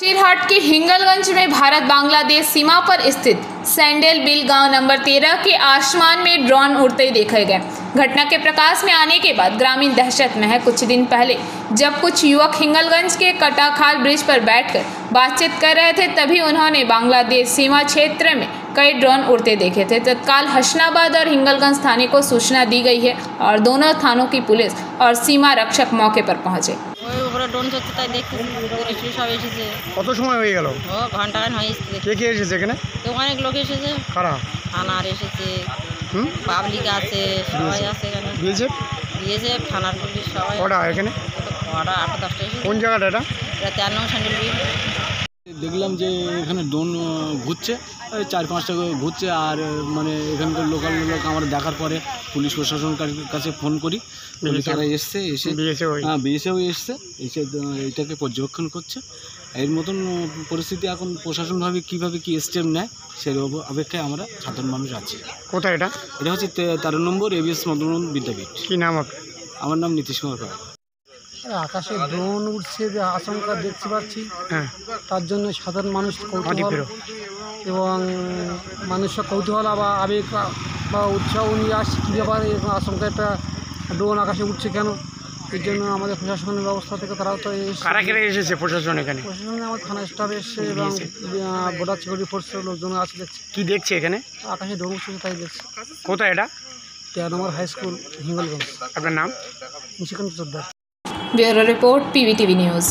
सिरहट के हिंगलगंज में भारत बांग्लादेश सीमा पर स्थित सैंडल बिल गांव नंबर 13 के आसमान में ड्रोन उड़ते देखे गए। घटना के प्रकाश में आने के बाद ग्रामीण दहशत में है। कुछ दिन पहले जब कुछ युवक हिंगलगंज के कटाखाल ब्रिज पर बैठकर बातचीत कर रहे थे, तभी उन्होंने बांग्लादेश सीमा क्षेत्र में कई ड्रोन उड़ते देखे थे। तत्काल हसनाबाद और हिंगलगंज थाने को सूचना दी गई है और दोनों थानों की पुलिस और सीमा रक्षक मौके पर पहुंचे। ড্রোন চলছে তাই দেখতেছি সব এসেছে। কত সময় হয়ে গেল? ও ঘন্টাখান হয়েছে। কে কে এসেছে এখানে? অনেক লোক এসেছে। কারা? থানার এসেছে, পাবলিক আছে, সবাই আছে এখানে। দিয়েছে থানার পুলিশ সবাই। কটা এখানে? ওরা 8-10টা এসেছে। কোন জায়গাটা এটা? এটা 13 নং স্যান্ডেল বিল। দেখলাম যে এখানে ড্রোন ঘুরছে, 4-5টা ঘুরছে। আর মানে এখানকার লোকাল লোক আমরা দেখার পরে পুলিশ প্রশাসনের কাছে ফোন করি। তারা এসে বিএসএফ এসছে, এসে এটাকে পর্যবেক্ষণ করছে। এর মতন পরিস্থিতি এখন প্রশাসনভাবে কীভাবে কী স্টেপ নেয় সেই অপেক্ষায় আমরা সাধারণ মানুষ আছি। কোথায় এটা? এটা হচ্ছে 13 নম্বর এবিএস মদনমোহন বিদ্যাপীঠ। কী নাম আপনার? আমার নাম নীতিশ কুমার পাল। আকাশে ড্রোন উঠছে যে আশঙ্কা দেখতে পাচ্ছি, হ্যাঁ, তার জন্য সাধারণ মানুষ কৌতূহল এবং মানুষের কৌতূহল বা আবেগ বা উৎসাহ নিয়ে আসছে কী ব্যাপারে আশঙ্কা একটা ড্রোন আকাশে উঠছে কেন। এর জন্য আমাদের প্রশাসনের ব্যবস্থা থেকে তারাও তো কারা কারা এসেছে প্রশাসন এখানে? প্রশাসনে আমার থানা স্টাফ এসছে এবং বর্ডার সিকিউরিটি ফোর্সের লোকজন আছে দেখছে। কি দেখছে এখানে? আকাশে ড্রোন উঠছে তাই দেখছে। কোথায় এটা? 13 নম্বর হাই স্কুল, হিঙ্গলগঞ্জ। আপনার নাম? Nishikanta Sardar. Bureau report, PVTV news.